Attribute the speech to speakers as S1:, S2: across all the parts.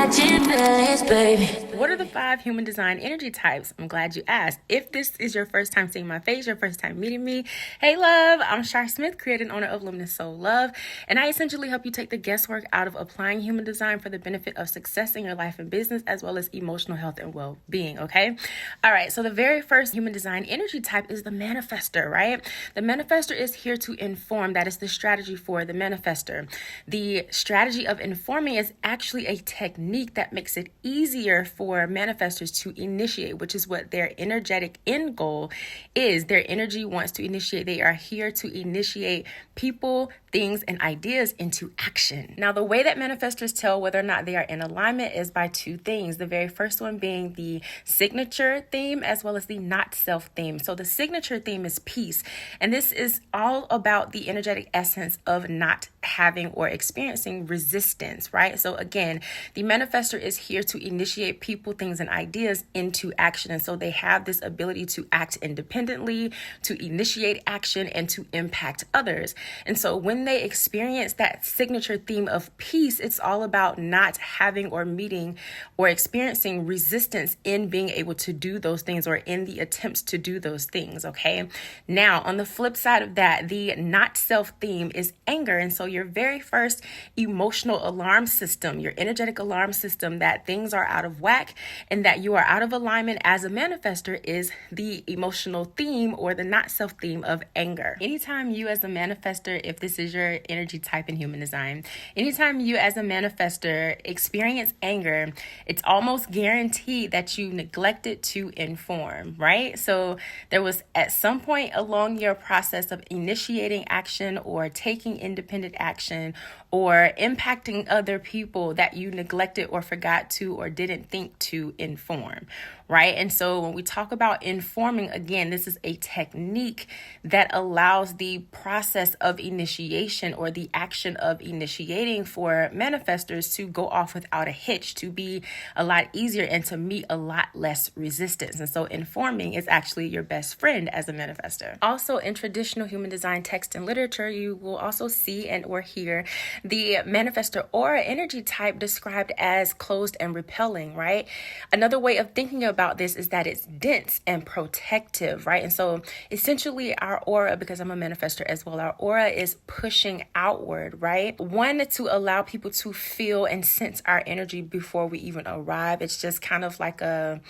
S1: catching feelings, baby.
S2: What are the 5 human design energy types? I'm glad you asked. If this is your first time seeing my face, your first time meeting me, hey love, I'm Shar Smith, creator and owner of Luminous Soul Love, and I essentially help you take the guesswork out of applying human design for the benefit of success in your life and business, as well as emotional health and well-being, okay? All right, so the very first human design energy type is the manifestor, right? The manifestor is here to inform. That is the strategy for the manifestor. The strategy of informing is actually a technique that makes it easier for manifestors to initiate, which is what their energetic end goal is. Their energy wants to initiate. They are here to initiate people, things, and ideas into action. Now, the way that manifestors tell whether or not they are in alignment is by 2 things. The very first one being the signature theme as well as the not self theme. So the signature theme is peace. And this is all about the energetic essence of not having or experiencing resistance, right? So again, the manifestor is here to initiate people, things, and ideas into action. And so they have this ability to act independently, to initiate action, and to impact others. And so when they experience that signature theme of peace, it's all about not having or meeting or experiencing resistance in being able to do those things or in the attempts to do those things, okay? Now, on the flip side of that, the not self theme is anger. And so your very first emotional alarm system, your energetic alarm system that things are out of whack and that you are out of alignment as a manifestor is the emotional theme or the not self theme of anger. Anytime you as a manifestor, if this is your energy type in human design, anytime you as a manifestor experience anger, it's almost guaranteed that you neglected to inform, right? So there was at some point along your process of initiating action or taking independent action or impacting other people that you neglected or forgot to or didn't think to inform, right? And so when we talk about informing, again, this is a technique that allows the process of initiation or the action of initiating for manifestors to go off without a hitch, to be a lot easier and to meet a lot less resistance. And so informing is actually your best friend as a manifestor. Also, in traditional human design text and literature, you will also see and or hear the manifestor aura energy type described as closed and repelling, right? Another way of thinking about this is that it's dense and protective, right? And so essentially our aura, because I'm a manifestor as well, our aura is pushing outward, right? One, to allow people to feel and sense our energy before we even arrive. It's just kind of like a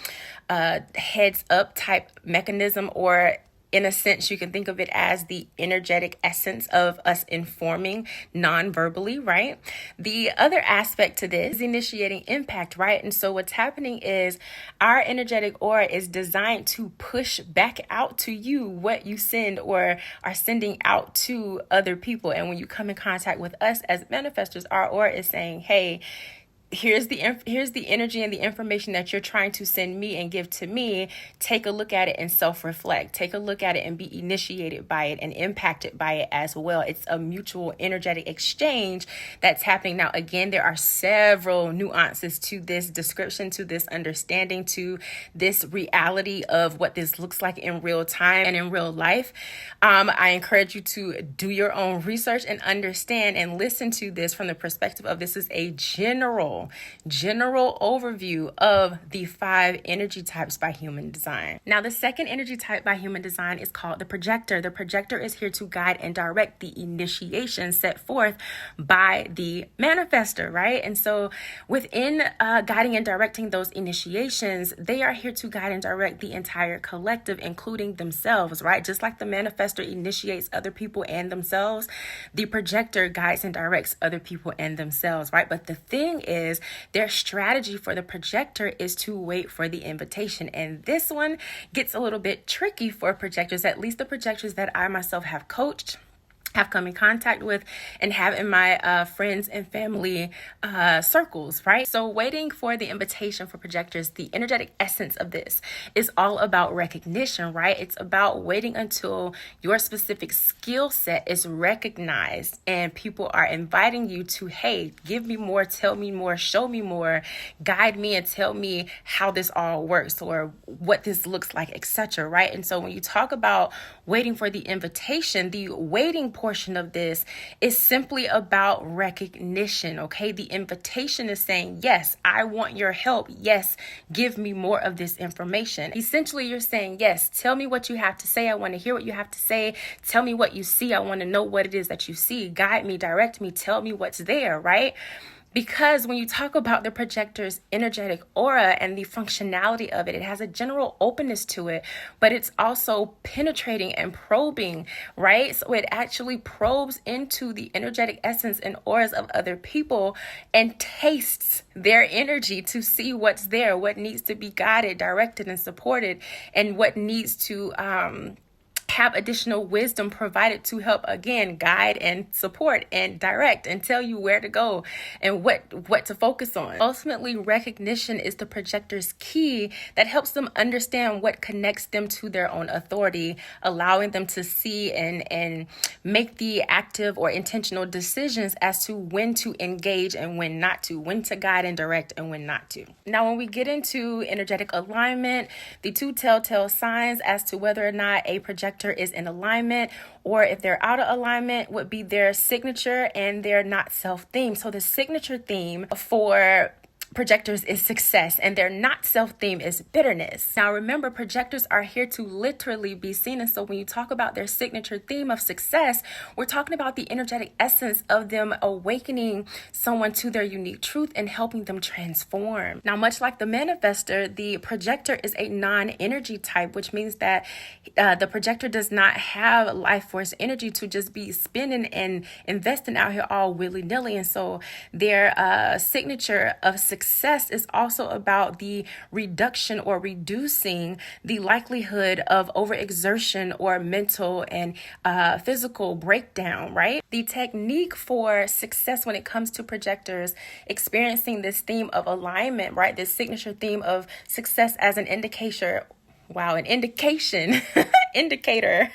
S2: heads up type mechanism, or in a sense, you can think of it as the energetic essence of us informing non-verbally, right? The other aspect to this is initiating impact, right? And so what's happening is our energetic aura is designed to push back out to you what you send or are sending out to other people. And when you come in contact with us as manifestors, our aura is saying, hey, here's the energy and the information that you're trying to send me and give to me. Take a look at it and self-reflect. Take a look at it and be initiated by it and impacted by it as well. It's a mutual energetic exchange that's happening. Now, again, there are several nuances to this description, to this understanding, to this reality of what this looks like in real time and in real life. I encourage you to do your own research and understand and listen to this from the perspective of this is a general overview of the 5 energy types by human design. Now, the second energy type by human design is called the projector. The projector is here to guide and direct the initiation set forth by the manifestor, right? And so within guiding and directing those initiations, they are here to guide and direct the entire collective, including themselves, right? Just like the manifestor initiates other people and themselves, the projector guides and directs other people and themselves, right? But the thing is, their strategy for the projector is to wait for the invitation. And this one gets a little bit tricky for projectors, at least the projectors that I myself have coached, have come in contact with, and have in my friends and family circles, right? So waiting for the invitation for projectors, the energetic essence of this is all about recognition, right? It's about waiting until your specific skill set is recognized and people are inviting you to, hey, give me more, tell me more, show me more, guide me and tell me how this all works or what this looks like, etc., right? And so when you talk about waiting for the invitation, the waiting portion of this is simply about recognition, okay? The invitation is saying, yes, I want your help. Yes, give me more of this information. Essentially, you're saying, yes, tell me what you have to say. I want to hear what you have to say. Tell me what you see. I want to know what it is that you see. Guide me, direct me, tell me what's there, right? Because when you talk about the projector's energetic aura and the functionality of it, it has a general openness to it, but it's also penetrating and probing, right? So it actually probes into the energetic essence and auras of other people and tastes their energy to see what's there, what needs to be guided, directed, and supported, and what needs to have additional wisdom provided to help, again, guide and support and direct and tell you where to go and what to focus on. Ultimately, recognition is the projector's key that helps them understand what connects them to their own authority, allowing them to see and make the active or intentional decisions as to when to engage and when not to, when to guide and direct and when not to. Now, when we get into energetic alignment, the two telltale signs as to whether or not a projector is in alignment or if they're out of alignment would be their signature and their not self theme. So the signature theme for projectors is success and their not self theme is bitterness. Now remember, projectors are here to literally be seen. And so when you talk about their signature theme of success, we're talking about the energetic essence of them awakening someone to their unique truth and helping them transform. Now, much like the manifestor, the projector is a non-energy type, which means that the projector does not have life force energy to just be spending and investing out here all willy-nilly. And so their signature of success is also about the reduction or reducing the likelihood of overexertion or mental and physical breakdown, right? The technique for success when it comes to projectors experiencing this theme of alignment, right? This signature theme of success as an indicator. Wow, an indication, indicator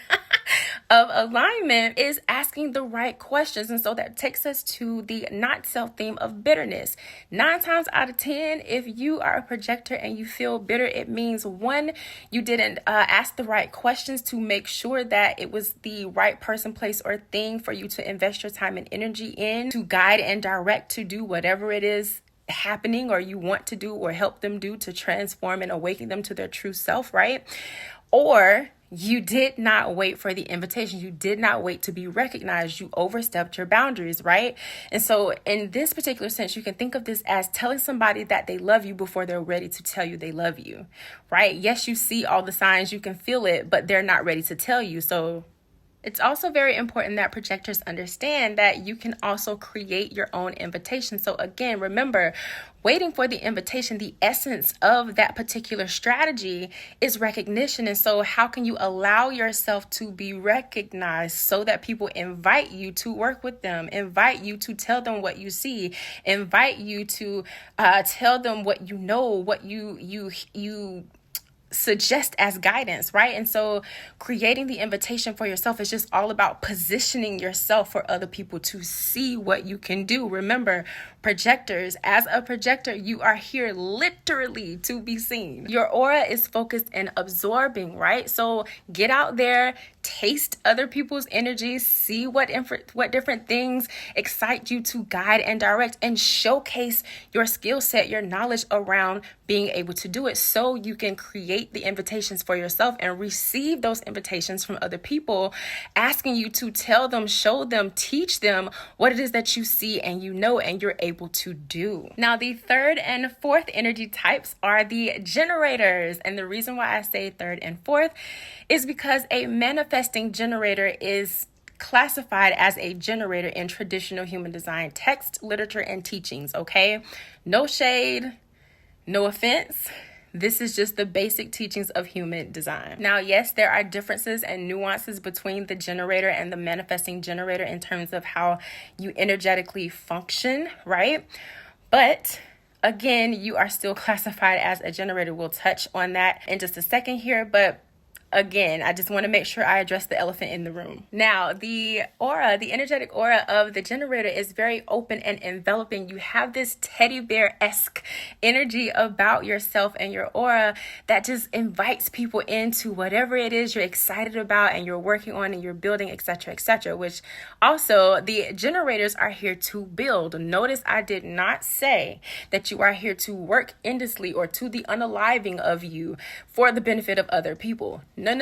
S2: of alignment is asking the right questions. And so that takes us to the not self theme of bitterness. 9 times out of 10, if you are a projector and you feel bitter, it means one, you didn't ask the right questions to make sure that it was the right person, place, or thing for you to invest your time and energy in, to guide and direct to do whatever it is happening or you want to do or help them do to transform and awaken them to their true self, right? Or you did not wait for the invitation. You did not wait to be recognized. You overstepped your boundaries, right? And so in this particular sense, you can think of this as telling somebody that they love you before they're ready to tell you they love you, right? Yes, you see all the signs, you can feel it, but they're not ready to tell you. So it's also very important that projectors understand that you can also create your own invitation. So again, remember, waiting for the invitation, the essence of that particular strategy is recognition. And so how can you allow yourself to be recognized so that people invite you to work with them, invite you to tell them what you see, invite you to tell them what you know, what you suggest as guidance, right? And so creating the invitation for yourself is just all about positioning yourself for other people to see what you can do. Remember, projectors, as a projector, you are here literally to be seen. Your aura is focused and absorbing, right? So get out there, taste other people's energies, see what different things excite you to guide and direct, and showcase your skill set, your knowledge around being able to do it, so you can create the invitations for yourself and receive those invitations from other people, asking you to tell them, show them, teach them what it is that you see and you know and you're able to do. Now, the third and fourth energy types are the generators. And the reason why I say third and fourth is because a manifesting generator is classified as a generator in traditional human design text, literature, and teachings, okay? No shade, no offense. This is just the basic teachings of human design. Now, yes, there are differences and nuances between the generator and the manifesting generator in terms of how you energetically function, right? But again, you are still classified as a generator. We'll touch on that in just a second here, but again, I just want to make sure I address the elephant in the room. Now, the aura, the energetic aura of the generator is very open and enveloping. You have this teddy bear-esque energy about yourself and your aura that just invites people into whatever it is you're excited about and you're working on and you're building, etc., etc., which also the generators are here to build. Notice I did not say that you are here to work endlessly or to the unaliving of you for the benefit of other people. No,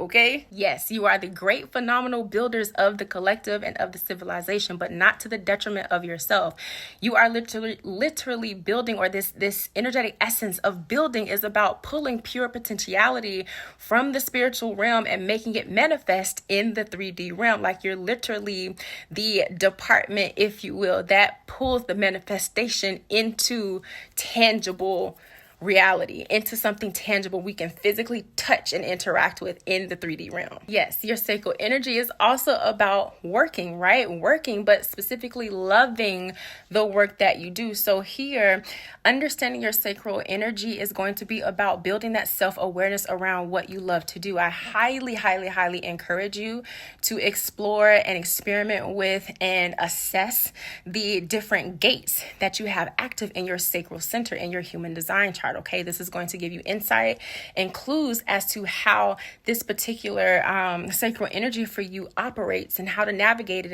S2: okay? Yes, you are the great, phenomenal builders of the collective and of the civilization, but not to the detriment of yourself. You are literally building, or this energetic essence of building is about pulling pure potentiality from the spiritual realm and making it manifest in the 3D realm. Like you're literally the department, if you will, that pulls the manifestation into tangible reality, into something tangible we can physically touch and interact with in the 3D realm. Yes, your sacral energy is also about working, right? Working, but specifically loving the work that you do. So here, understanding your sacral energy is going to be about building that self-awareness around what you love to do. I highly encourage you to explore and experiment with and assess the different gates that you have active in your sacral center in your human design chart. Okay, this is going to give you insight and clues as to how this particular sacral energy for you operates and how to navigate it,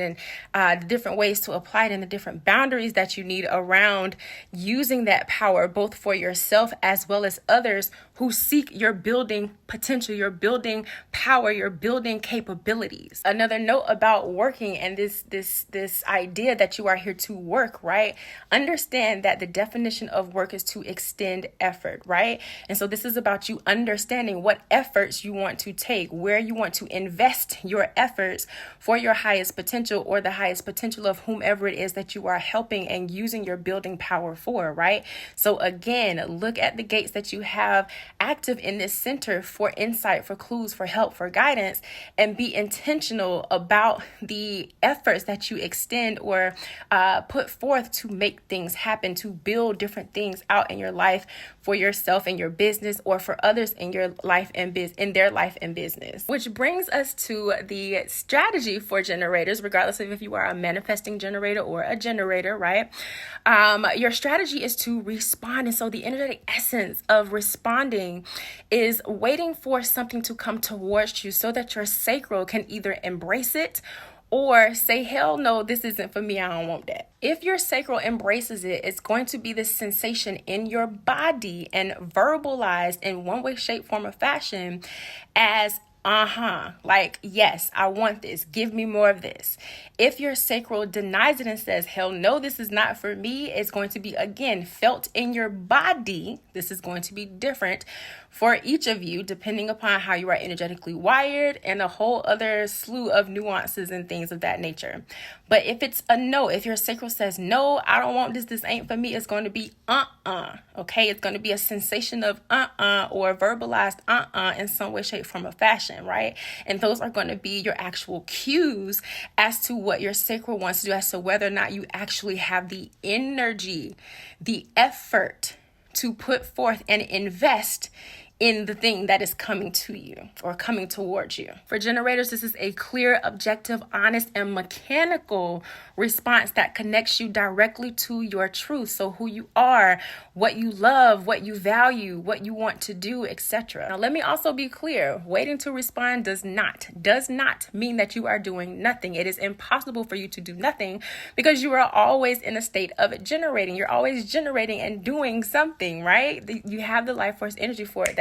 S2: and the different ways to apply it and the different boundaries that you need around using that power, both for yourself as well as others who seek your building potential, your building power, your building capabilities. Another note about working and this idea that you are here to work, right? Understand that the definition of work is to extend effort, right? And so this is about you understanding what efforts you want to take, where you want to invest your efforts for your highest potential or the highest potential of whomever it is that you are helping and using your building power for, right? So again, look at the gates that you have active in this center for insight, for clues, for help, for guidance, and be intentional about the efforts that you extend or put forth to make things happen, to build different things out in your life for yourself and your business, or for others in your life and in their life and business. Which brings us to the strategy for generators, regardless of if you are a manifesting generator or a generator, right? Your strategy is to respond. And so the energetic essence of responding is waiting for something to come towards you so that your sacral can either embrace it or say, hell no, this isn't for me, I don't want that. If your sacral embraces it, it's going to be this sensation in your body and verbalized in one way, shape, form, or fashion as like, yes, I want this. Give me more of this. If your sacral denies it and says, hell no, this is not for me, it's going to be, again, felt in your body. This is going to be different for each of you, depending upon how you are energetically wired and a whole other slew of nuances and things of that nature. But if it's a no, if your sacral says, no, I don't want this, this ain't for me, it's going to be okay? It's going to be a sensation of or verbalized in some way, shape, form, or fashion, right? And those are going to be your actual cues as to what your sacral wants to do, as to whether or not you actually have the energy, the effort to put forth and invest in the thing that is coming to you or coming towards you. For generators, this is a clear, objective, honest, and mechanical response that connects you directly to your truth. So who you are, what you love, what you value, what you want to do, etc. Now, let me also be clear. Waiting to respond does not mean that you are doing nothing. It is impossible for you to do nothing because you are always in a state of generating. You're always generating and doing something, right? You have the life force energy for it.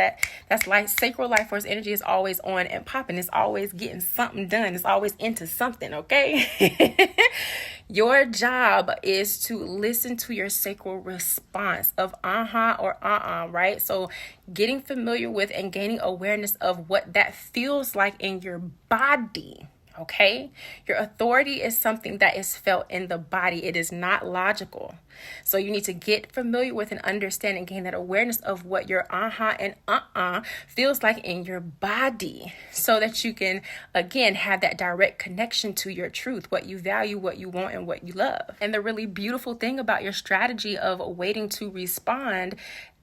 S2: That's life. Sacral life force energy is always on and popping. It's always getting something done. It's always into something, okay? Your job is to listen to your sacral response of or right? So getting familiar with and gaining awareness of what that feels like in your body. Okay, your authority is something that is felt in the body. It is not logical. So you need to get familiar with and understand and gain that awareness of what your and feels like in your body, so that you can, again, have that direct connection to your truth, what you value, what you want, and what you love. And the really beautiful thing about your strategy of waiting to respond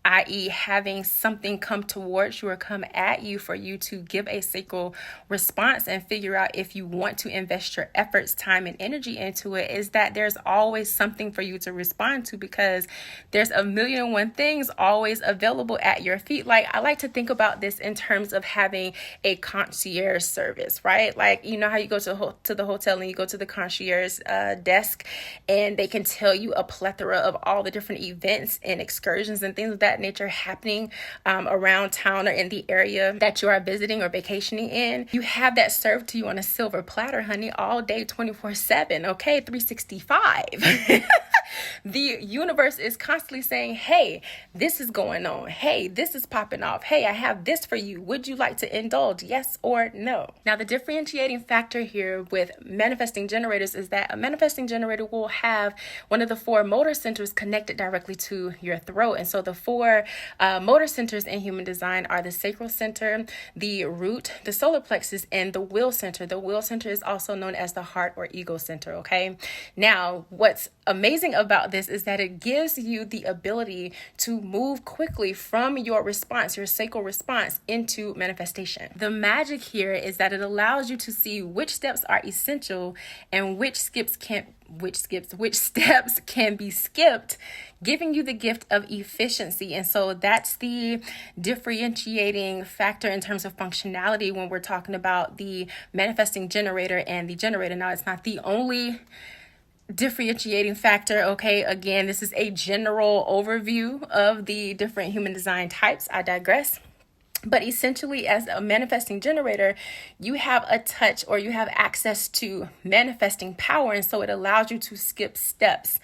S2: i.e. having something come towards you or come at you for you to give a sacral response and figure out if you want to invest your efforts, time, and energy into it, is that there's always something for you to respond to, because there's a million and one things always available at your feet. Like, I like to think about this in terms of having a concierge service, right? Like, you know how you go to the hotel and you go to the concierge desk, and they can tell you a plethora of all the different events and excursions and things of that nature happening around town or in the area that you are visiting or vacationing in. You have that served to you on a silver platter, honey, all day, 24/7, okay, 365. The universe is constantly saying, hey, this is going on. Hey, this is popping off. Hey, I have this for you. Would you like to indulge? Yes or no? Now, the differentiating factor here with manifesting generators is that a manifesting generator will have one of the 4 motor centers connected directly to your throat. And so the 4 motor centers in human design are the sacral center, the root, the solar plexus, and the will center. The will center is also known as the heart or ego center, okay? Now, what's amazing about this is that it gives you the ability to move quickly from your response, your sacral response, into manifestation. The magic here is that it allows you to see which steps are essential and which steps can be skipped, giving you the gift of efficiency. And so that's the differentiating factor in terms of functionality when we're talking about the manifesting generator and the generator. Now, it's not the only differentiating factor, okay? Again, this is a general overview of the different human design types. I digress. But essentially, as a manifesting generator, you have a touch, or you have access to manifesting power. And so it allows you to skip steps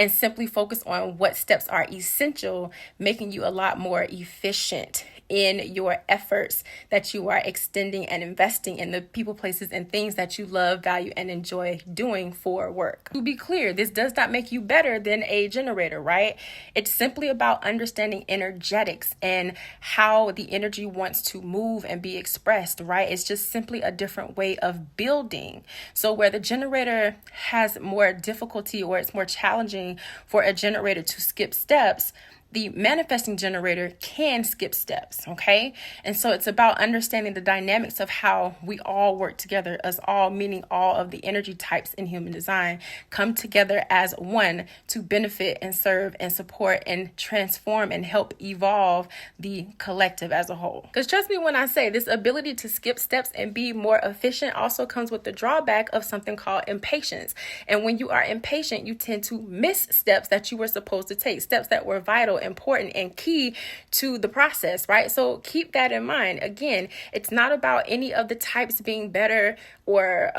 S2: and simply focus on what steps are essential, making you a lot more efficient in your efforts that you are extending and investing in the people, places, and things that you love, value, and enjoy doing for work. To be clear, this does not make you better than a generator, right? It's simply about understanding energetics and how the energy wants to move and be expressed, right? It's just simply a different way of building. So where the generator has more difficulty, or it's more challenging for a generator to skip steps, the manifesting generator can skip steps, okay? And so it's about understanding the dynamics of how we all work together, as all, meaning all of the energy types in human design, come together as one to benefit and serve and support and transform and help evolve the collective as a whole. Because trust me when I say this ability to skip steps and be more efficient also comes with the drawback of something called impatience. And when you are impatient, you tend to miss steps that you were supposed to take, steps that were vital, important, and key to the process, right? So keep that in mind. Again, it's not about any of the types being better or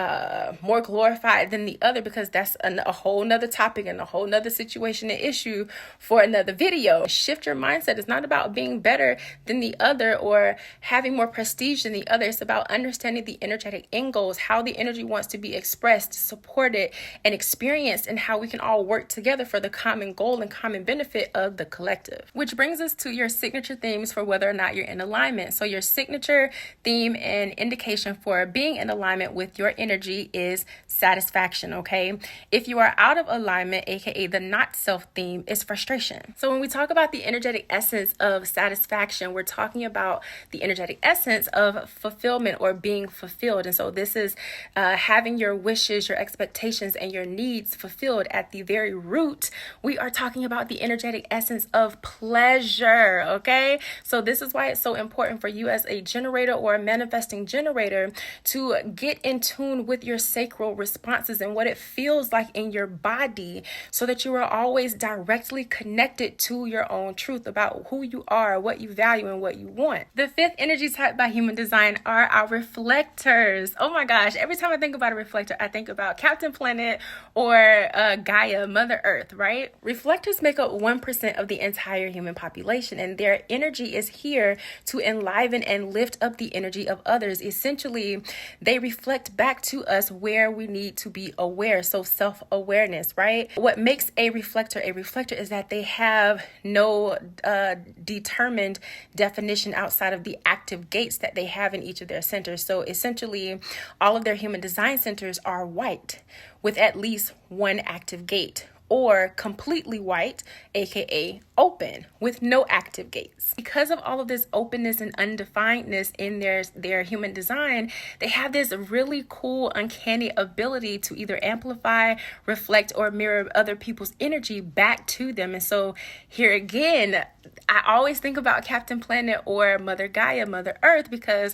S2: more glorified than the other, because that's a whole nother topic and a whole nother situation and issue for another video. Shift your mindset. It's not about being better than the other or having more prestige than the other. It's about understanding the energetic end goals, how the energy wants to be expressed, supported, and experienced, and how we can all work together for the common goal and common benefit of the collective. Which brings us to your signature themes for whether or not you're in alignment. So your signature theme and indication for being in alignment with your energy is satisfaction, okay? If you are out of alignment, aka the not self theme, is frustration. So when we talk about the energetic essence of satisfaction, we're talking about the energetic essence of fulfillment or being fulfilled. And so this is having your wishes, your expectations, and your needs fulfilled. At the very root, we are talking about the energetic essence of pleasure, okay? So this is why it's so important for you as a generator or a manifesting generator to get in tune with your sacral responses and what it feels like in your body, so that you are always directly connected to your own truth about who you are, what you value, and what you want. The 5th energy type by human design are our reflectors. Oh my gosh, every time I think about a reflector, I think about Captain Planet or Gaia, Mother Earth, right? Reflectors make up 1% of the entire human population, and their energy is here to enliven and lift up the energy of others. Essentially, they reflect back to us where we need to be aware. So self-awareness, right? What makes a reflector is that they have no determined definition outside of the active gates that they have in each of their centers. So essentially, all of their human design centers are white with at least one active gate, or completely white, aka open, with no active gates. Because of all of this openness and undefinedness in their human design, they have this really cool, uncanny ability to either amplify, reflect, or mirror other people's energy back to them. And so here again, I always think about Captain Planet or Mother Gaia, Mother Earth, because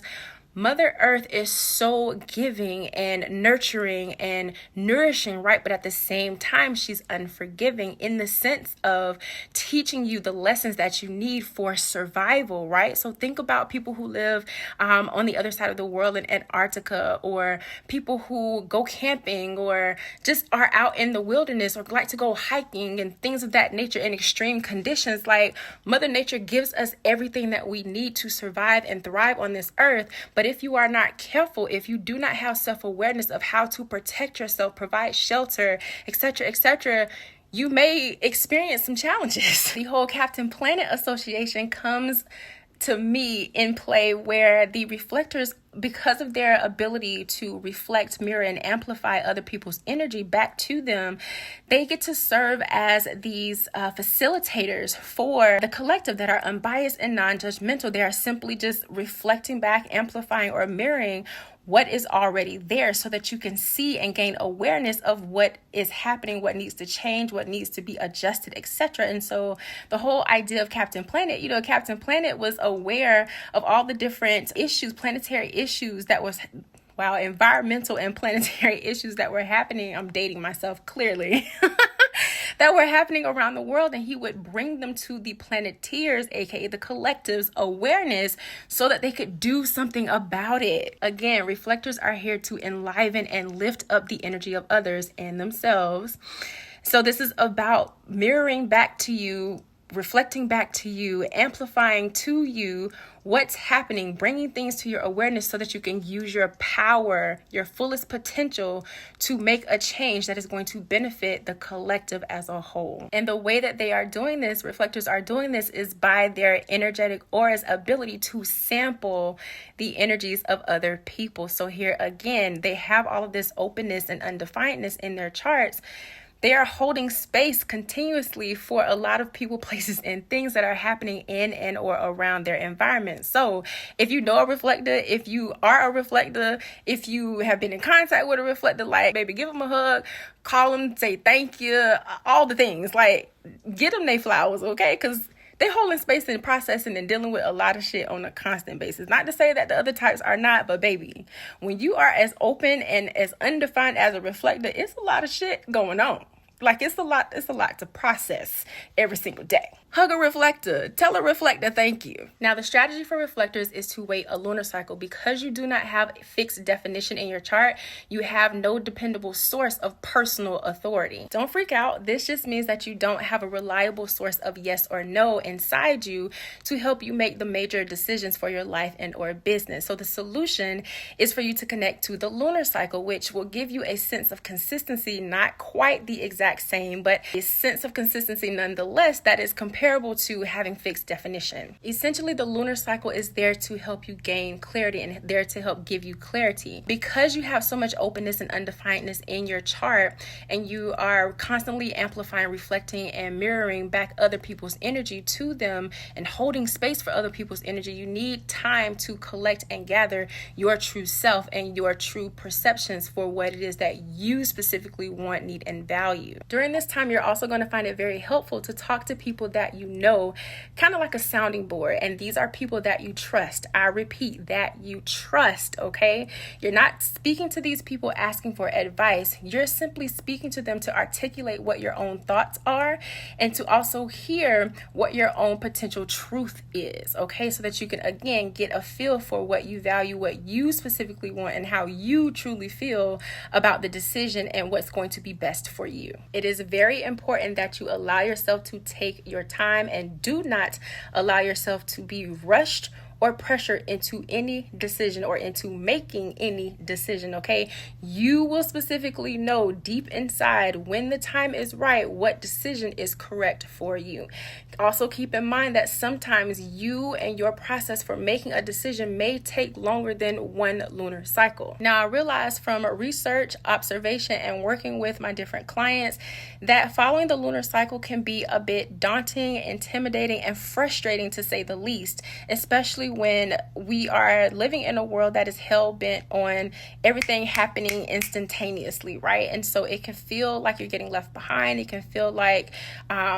S2: Mother Earth is so giving and nurturing and nourishing, right? But at the same time, she's unforgiving in the sense of teaching you the lessons that you need for survival, right? So think about people who live on the other side of the world in Antarctica, or people who go camping or just are out in the wilderness or like to go hiking and things of that nature in extreme conditions. Like, Mother Nature gives us everything that we need to survive and thrive on this earth. But if you are not careful, if you do not have self-awareness of how to protect yourself, provide shelter, etc., you may experience some challenges. The whole Captain Planet association comes to me in play where the reflectors, because of their ability to reflect, mirror, and amplify other people's energy back to them, they get to serve as these facilitators for the collective that are unbiased and non-judgmental. They are simply just reflecting back, amplifying, or mirroring what is already there so that you can see and gain awareness of what is happening, what needs to change, what needs to be adjusted, etc. And so the whole idea of Captain Planet, Captain Planet was aware of all the different issues, planetary issues that was, environmental and planetary issues that were happening. I'm dating myself clearly. That were happening around the world, and he would bring them to the planeteers, aka the collective's awareness, so that they could do something about it. Again, reflectors are here to enliven and lift up the energy of others and themselves. So this is about mirroring back to you, reflecting back to you, amplifying to you what's happening, bringing things to your awareness so that you can use your power, your fullest potential to make a change that is going to benefit the collective as a whole. And the way that they are doing this, reflectors are doing this, is by their energetic aura's ability to sample the energies of other people. So here again, they have all of this openness and undefinedness in their charts. They are holding space continuously for a lot of people, places, and things that are happening in and or around their environment. So if you know a reflector, if you are a reflector, if you have been in contact with a reflector, like, baby, give them a hug, call them, say thank you, all the things. Like, get them their flowers, okay? Because they holding space and processing and dealing with a lot of shit on a constant basis. Not to say that the other types are not, but baby, when you are as open and as undefined as a reflector, it's a lot of shit going on. Like, it's a lot to process every single day. Hug a reflector. Tell a reflector thank you. Now, the strategy for reflectors is to wait a lunar cycle. Because you do not have a fixed definition in your chart, you have no dependable source of personal authority. Don't freak out. This just means that you don't have a reliable source of yes or no inside you to help you make the major decisions for your life and or business. So the solution is for you to connect to the lunar cycle, which will give you a sense of consistency, not quite the exact same, but a sense of consistency nonetheless that is comparable to having fixed definition. Essentially, the lunar cycle is there to help you gain clarity and there to help give you clarity. Because you have so much openness and undefinedness in your chart, and you are constantly amplifying, reflecting, and mirroring back other people's energy to them and holding space for other people's energy, you need time to collect and gather your true self and your true perceptions for what it is that you specifically want, need, and value. During this time, you're also going to find it very helpful to talk to people that you know, kind of like a sounding board. And these are people that you trust. I repeat, that you trust, okay? You're not speaking to these people asking for advice. You're simply speaking to them to articulate what your own thoughts are and to also hear what your own potential truth is, okay? So that you can, again, get a feel for what you value, what you specifically want, and how you truly feel about the decision and what's going to be best for you. It is very important that you allow yourself to take your time and do not allow yourself to be rushed or pressure into any decision or into making any decision, okay? You will specifically know deep inside when the time is right what decision is correct for you. Also keep in mind that sometimes you and your process for making a decision may take longer than one lunar cycle. Now, I realized from research, observation, and working with my different clients that following the lunar cycle can be a bit daunting, intimidating, and frustrating to say the least, especially when we are living in a world that is hell-bent on everything happening instantaneously, right? And so it can feel like you're getting left behind. It can feel like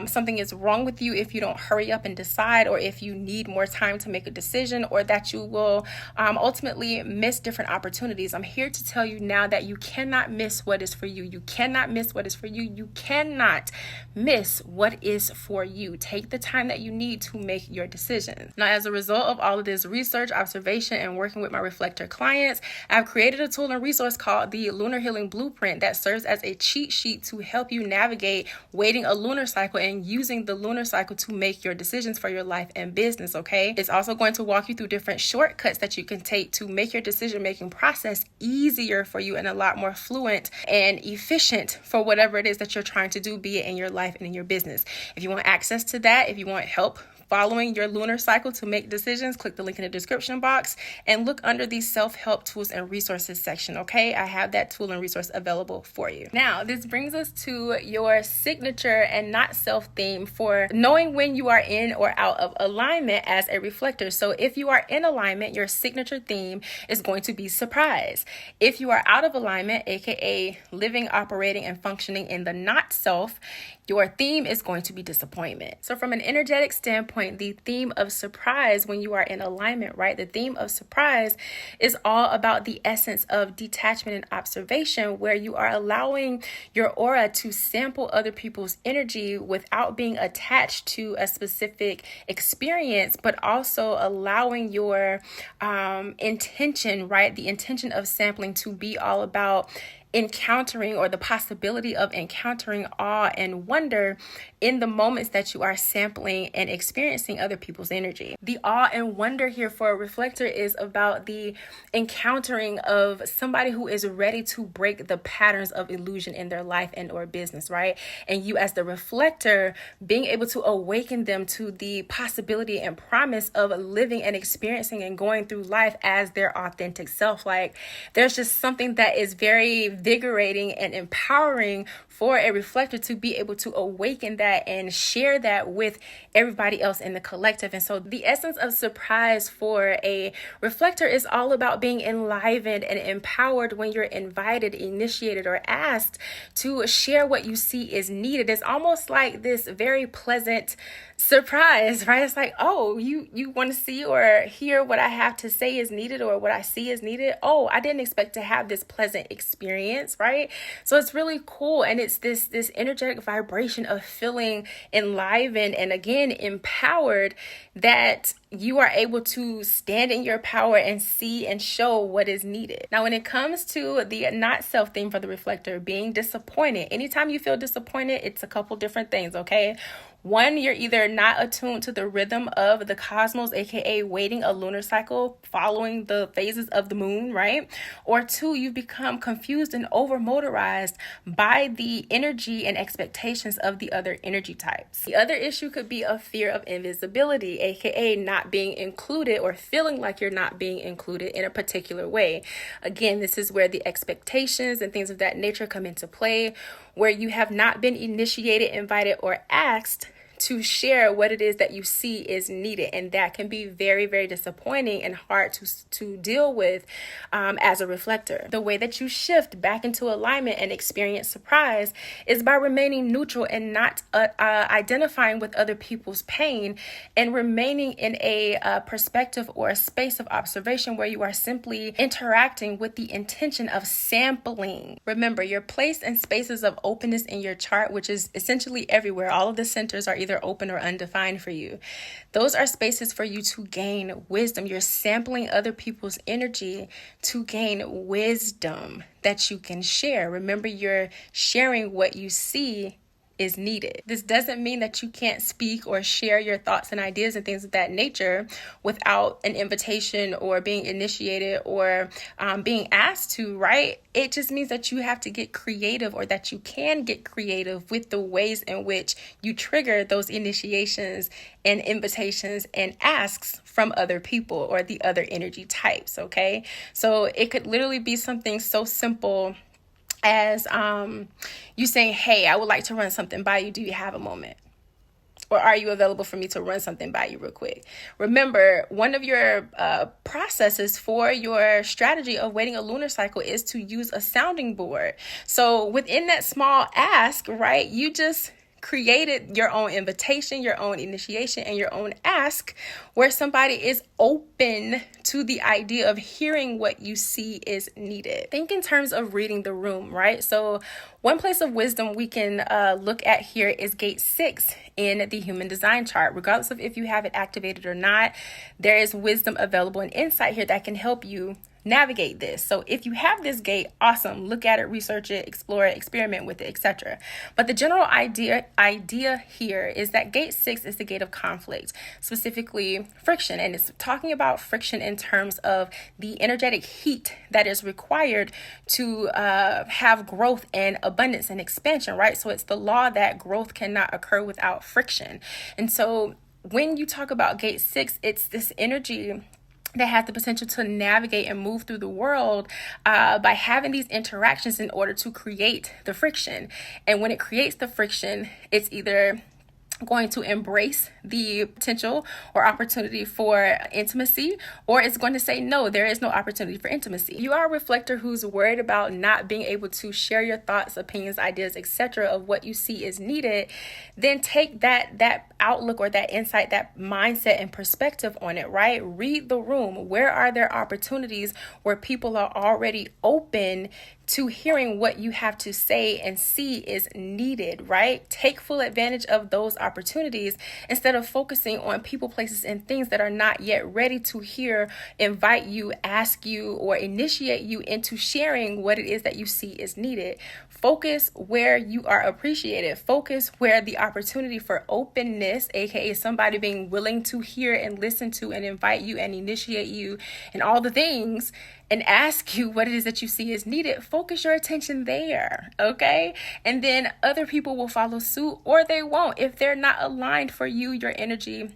S2: something is wrong with you if you don't hurry up and decide, or if you need more time to make a decision, or that you will ultimately miss different opportunities. I'm here to tell you now that you cannot miss what is for you. You cannot miss what is for you. You cannot miss what is for you. Take the time that you need to make your decisions. Now, as a result of all of this research, observation, and working with my Reflector clients, I've created a tool and resource called the Lunar Healing Blueprint that serves as a cheat sheet to help you navigate waiting a lunar cycle and using the lunar cycle to make your decisions for your life and business, okay? It's also going to walk you through different shortcuts that you can take to make your decision-making process easier for you and a lot more fluent and efficient for whatever it is that you're trying to do, be it in your life and in your business. If you want access to that, if you want help following your lunar cycle to make decisions, click the link in the description box and look under the self-help tools and resources section, okay? I have that tool and resource available for you. Now, this brings us to your signature and not self theme for knowing when you are in or out of alignment as a reflector. So if you are in alignment, your signature theme is going to be surprise. If you are out of alignment, aka living, operating, and functioning in the not self, your theme is going to be disappointment. So from an energetic standpoint, the theme of surprise when you are in alignment, right? The theme of surprise is all about the essence of detachment and observation, where you are allowing your aura to sample other people's energy without being attached to a specific experience, but also allowing your intention, right? The intention of sampling to be all about encountering, or the possibility of encountering, awe and wonder in the moments that you are sampling and experiencing other people's energy. The awe and wonder here for a reflector is about the encountering of somebody who is ready to break the patterns of illusion in their life and or business, right? And you as the reflector being able to awaken them to the possibility and promise of living and experiencing and going through life as their authentic self. Like, there's just something that is very invigorating and empowering for a reflector to be able to awaken that and share that with everybody else in the collective. And so the essence of surprise for a reflector is all about being enlivened and empowered when you're invited, initiated, or asked to share what you see is needed. It's almost like this very pleasant surprise, right? It's like, oh, you want to see or hear what I have to say is needed, or what I see is needed. Oh, I didn't expect to have this pleasant experience, right? So it's really cool. And it's this energetic vibration of feeling enlivened and again empowered, that you are able to stand in your power and see and show what is needed. Now, when it comes to the not self theme for the reflector, being disappointed, anytime you feel disappointed, it's a couple different things, okay? One, you're either not attuned to the rhythm of the cosmos, aka waiting a lunar cycle following the phases of the moon, right? Or two, you've become confused and over-motorized by the energy and expectations of the other energy types. The other issue could be a fear of invisibility, aka not being included or feeling like you're not being included in a particular way. Again, this is where the expectations and things of that nature come into play, where you have not been initiated, invited, or asked to share what it is that you see is needed. And that can be very, very disappointing and hard to deal with as a reflector. The way that you shift back into alignment and experience surprise is by remaining neutral and not identifying with other people's pain, and remaining in a perspective or a space of observation where you are simply interacting with the intention of sampling. Remember, your place and spaces of openness in your chart, which is essentially everywhere, all of the centers are either open or undefined for you. Those are spaces for you to gain wisdom. You're sampling other people's energy to gain wisdom that you can share. Remember, you're sharing what you see is needed. This doesn't mean that you can't speak or share your thoughts and ideas and things of that nature without an invitation or being initiated or being asked to, right? It just means that you have to get creative, or that you can get creative with the ways in which you trigger those initiations and invitations and asks from other people or the other energy types, okay? So it could literally be something so simple as you saying, hey, I would like to run something by you. Do you have a moment? Or are you available for me to run something by you real quick? Remember, one of your processes for your strategy of waiting a lunar cycle is to use a sounding board. So within that small ask, right, you just created your own invitation, your own initiation, and your own ask where somebody is open to the idea of hearing what you see is needed. Think in terms of reading the room, right? So one place of wisdom we can look at here is gate 6 in the human design chart. Regardless of if you have it activated or not, there is wisdom available and insight here that can help you navigate this. So if you have this gate, awesome. Look at it, research it, explore it, experiment with it, etc. But the general idea here is that gate 6 is the gate of conflict, specifically friction. And it's talking about friction in terms of the energetic heat that is required to have growth and abundance and expansion, right? So it's the law that growth cannot occur without friction. And so when you talk about gate 6, it's this energy that has the potential to navigate and move through the world by having these interactions in order to create the friction. And when it creates the friction, it's either going to embrace the potential or opportunity for intimacy, or it's going to say, no, there is no opportunity for intimacy. If you are a reflector who's worried about not being able to share your thoughts, opinions, ideas, etc. of what you see is needed, then take that outlook or that insight, that mindset and perspective on it, right? Read the room. Where are there opportunities where people are already open to hearing what you have to say and see is needed, right? Take full advantage of those opportunities instead of focusing on people, places, and things that are not yet ready to hear, invite you, ask you, or initiate you into sharing what it is that you see is needed. Focus where you are appreciated. Focus where the opportunity for openness, aka somebody being willing to hear and listen to and invite you and initiate you and all the things and ask you what it is that you see is needed. Focus your attention there, okay? And then other people will follow suit, or they won't if they're not aligned for you, your energy,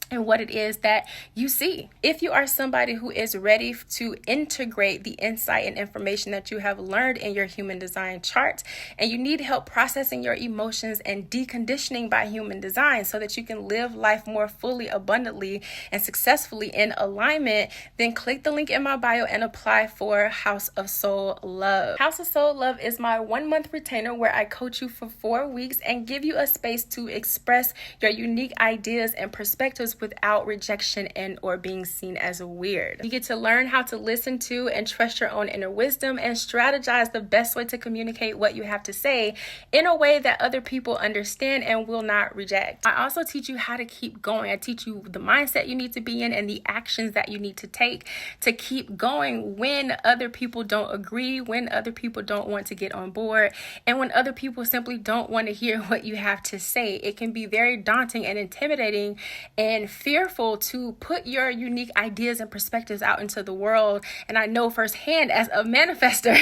S2: and what it is that you see. If you are somebody who is ready to integrate the insight and information that you have learned in your human design chart, and you need help processing your emotions and deconditioning by human design so that you can live life more fully, abundantly, and successfully in alignment, then click the link in my bio and apply for House of Soul Love. House of Soul Love is my 1-month retainer where I coach you for 4 weeks and give you a space to express your unique ideas and perspectives without rejection and or being seen as weird. You get to learn how to listen to and trust your own inner wisdom and strategize the best way to communicate what you have to say in a way that other people understand and will not reject. I also teach you how to keep going. I teach you the mindset you need to be in and the actions that you need to take to keep going when other people don't agree, when other people don't want to get on board, and when other people simply don't want to hear what you have to say. It can be very daunting and intimidating and fearful to put your unique ideas and perspectives out into the world. And I know firsthand as a manifestor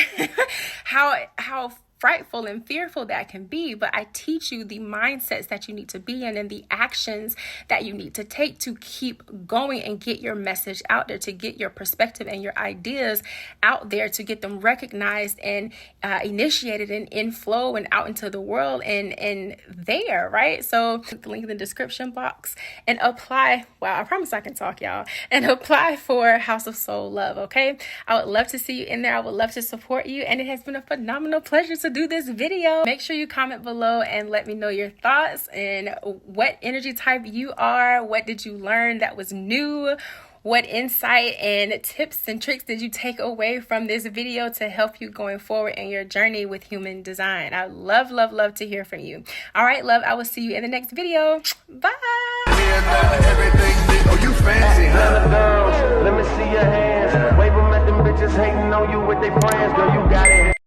S2: how frightful and fearful that can be, but I teach you the mindsets that you need to be in and the actions that you need to take to keep going and get your message out there, to get your perspective and your ideas out there, to get them recognized and initiated and in flow and out into the world and there, right? So click the link in the description box and apply. Wow, I promise I can talk, y'all. And apply for House of Soul Love, okay? I would love to see you in there. I would love to support you, and it has been a phenomenal pleasure to do this video. Make sure you comment below and let me know your thoughts and what energy type you are. What did you learn that was new? What insight and tips and tricks did you take away from this video to help you going forward in your journey with human design? I love to hear from you. All right, love, I will see you in the next video. Bye.
S3: Oh, you fancy, huh? Let me see your hands. Wave them at them bitches hating on you with their friends. Girl, you got it.